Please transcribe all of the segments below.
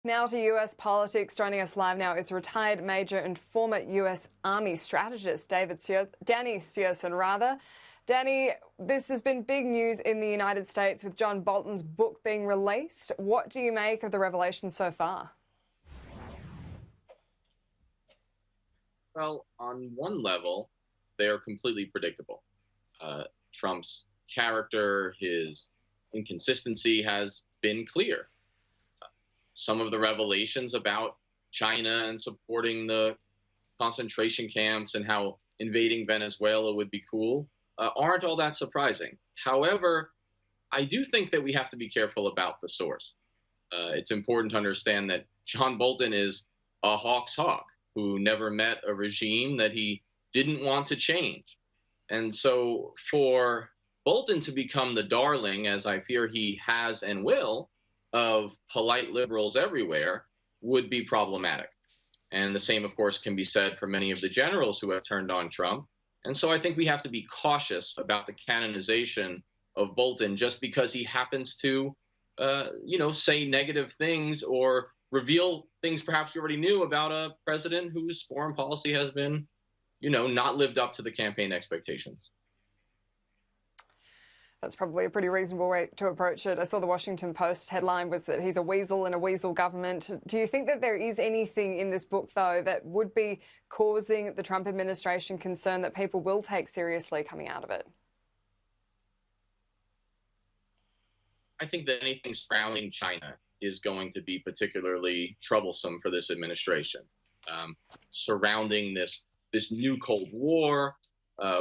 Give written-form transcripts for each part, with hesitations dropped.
Now to US politics. Joining us live now is retired Major and former US Army strategist Danny Sjursen. Danny, this has been big news in the United States with John Bolton's book being released. What do you make of the revelations so far? Well, on one level, they are completely predictable. Trump's character, his inconsistency has been clear. Some of the revelations about China and supporting the concentration camps and how invading Venezuela would be cool aren't all that surprising. However, I do think that we have to be careful about the source. It's important to understand that John Bolton is a hawk's hawk who never met a regime that he didn't want to change. And so for Bolton to become the darling, as I fear he has and will, of polite liberals everywhere would be problematic. And the same, of course, can be said for many of the generals who have turned on Trump. And so I think we have to be cautious about the canonization of Bolton just because he happens to, say negative things or reveal things perhaps you already knew about a president whose foreign policy has been, not lived up to the campaign expectations. That's probably a pretty reasonable way to approach it. I saw the Washington Post headline was that he's a weasel in a weasel government. Do you think that there is anything in this book, though, that would be causing the Trump administration concern that people will take seriously coming out of it? I think that anything surrounding China is going to be particularly troublesome for this administration. Surrounding this new Cold War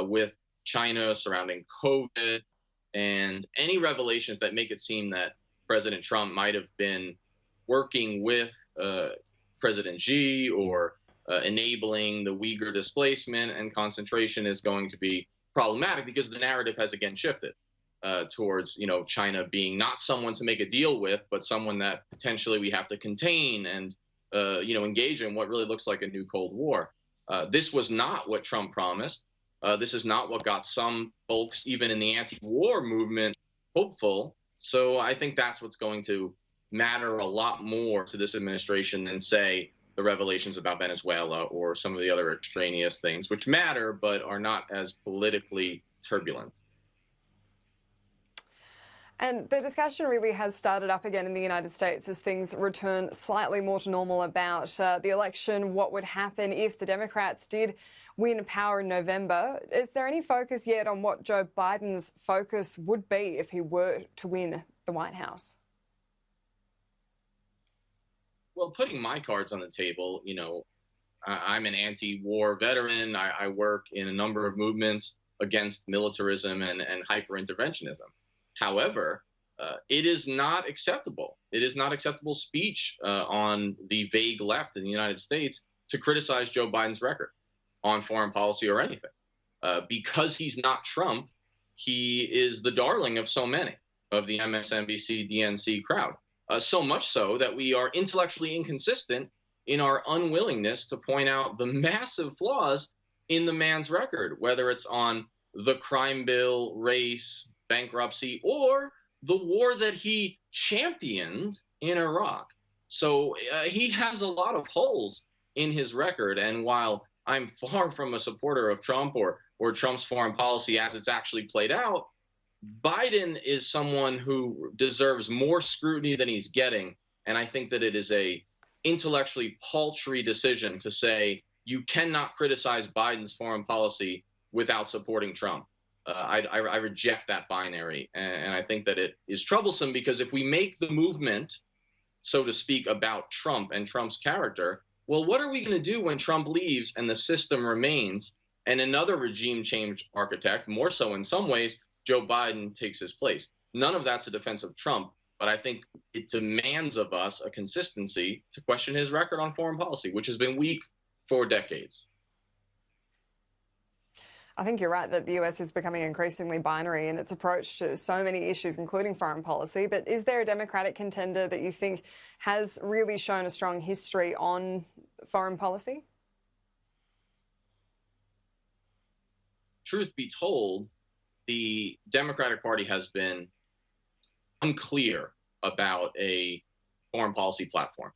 with China, surrounding COVID, and any revelations that make it seem that President Trump might have been working with President Xi or enabling the Uyghur displacement and concentration is going to be problematic because the narrative has again shifted towards, China being not someone to make a deal with, but someone that potentially we have to contain and, engage in what really looks like a new Cold War. This was not what Trump promised. This is not what got some folks, even in the anti-war movement, hopeful. So I think that's what's going to matter a lot more to this administration than, say, the revelations about Venezuela or some of the other extraneous things, which matter but are not as politically turbulent. And the discussion really has started up again in the United States as things return slightly more to normal about the election, what would happen if the Democrats did win power in November. Is there any focus yet on what Joe Biden's focus would be if he were to win the White House? Well, putting my cards on the table, I'm an anti-war veteran. I work in a number of movements against militarism and hyper-interventionism. However, it is not acceptable. It is not acceptable speech on the vague left in the United States to criticize Joe Biden's record on foreign policy or anything. Because he's not Trump, he is the darling of so many of the MSNBC, DNC crowd. So much so that we are intellectually inconsistent in our unwillingness to point out the massive flaws in the man's record, whether it's on the crime bill, race, bankruptcy, or the war that he championed in Iraq. So he has a lot of holes in his record. And while I'm far from a supporter of Trump or Trump's foreign policy as it's actually played out, Biden is someone who deserves more scrutiny than he's getting. And I think that it is a intellectually paltry decision to say you cannot criticize Biden's foreign policy without supporting Trump. I reject that binary, and I think that it is troublesome because if we make the movement, so to speak, about Trump and Trump's character, well, what are we going to do when Trump leaves and the system remains and another regime change architect, more so in some ways, Joe Biden takes his place? None of that's a defense of Trump, but I think it demands of us a consistency to question his record on foreign policy, which has been weak for decades. I think you're right that the US is becoming increasingly binary in its approach to so many issues, including foreign policy. But is there a Democratic contender that you think has really shown a strong history on foreign policy? Truth be told, the Democratic Party has been unclear about a foreign policy platform.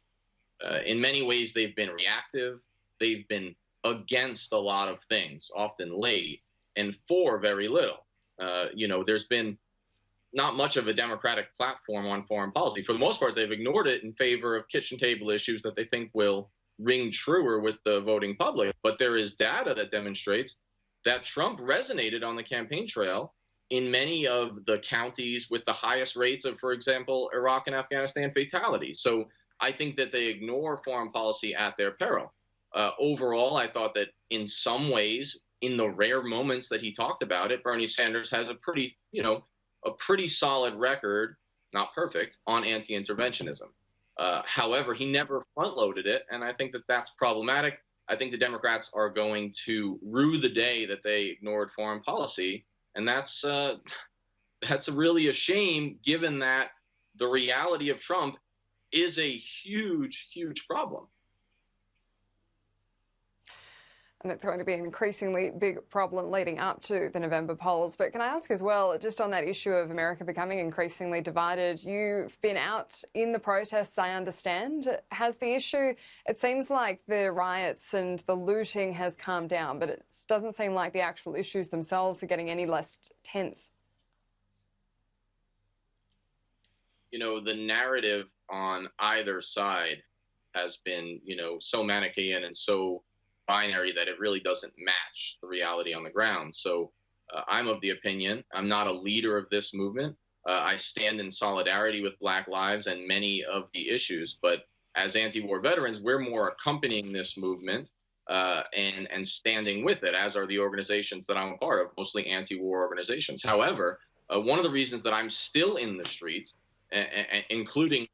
In many ways, they've been reactive. They've been against a lot of things, often late, and for very little. There's been not much of a Democratic platform on foreign policy. For the most part, they've ignored it in favor of kitchen table issues that they think will ring truer with the voting public. But there is data that demonstrates that Trump resonated on the campaign trail in many of the counties with the highest rates of, for example, Iraq and Afghanistan fatalities. So I think that they ignore foreign policy at their peril. Overall, I thought that in some ways, in the rare moments that he talked about it, Bernie Sanders has a pretty solid record, not perfect, on anti-interventionism. However, he never front-loaded it, and I think that that's problematic. I think the Democrats are going to rue the day that they ignored foreign policy, and that's really a shame, given that the reality of Trump is a huge, huge problem. And it's going to be an increasingly big problem leading up to the November polls. But can I ask as well, just on that issue of America becoming increasingly divided, you've been out in the protests, I understand. Has the issue, it seems like the riots and the looting has calmed down, but it doesn't seem like the actual issues themselves are getting any less tense. The narrative on either side has been, so Manichaean and so binary that it really doesn't match the reality on the ground. So I'm of the opinion, I'm not a leader of this movement. I stand in solidarity with Black lives and many of the issues, but as anti-war veterans, we're more accompanying this movement and standing with it, as are the organizations that I'm a part of, mostly anti-war organizations. However, one of the reasons that I'm still in the streets, including,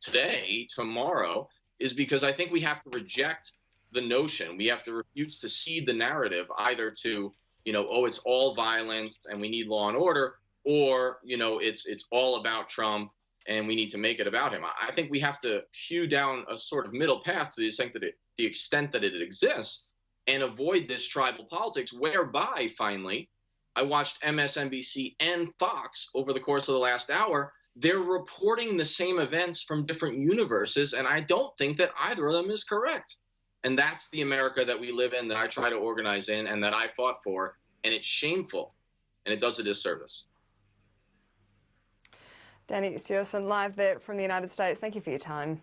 today, tomorrow, is because I think we have to reject the notion. We have to refuse to seed the narrative either to, it's all violence and we need law and order, or, it's all about Trump and we need to make it about him. I think we have to hew down a sort of middle path to the extent that it exists and avoid this tribal politics whereby, finally, I watched MSNBC and Fox over the course of the last hour. They're reporting the same events from different universes, and I don't think that either of them is correct. And that's the America that we live in, that I try to organize in, and that I fought for. And it's shameful, and it does a disservice. Danny Sjursen, live there from the United States. Thank you for your time.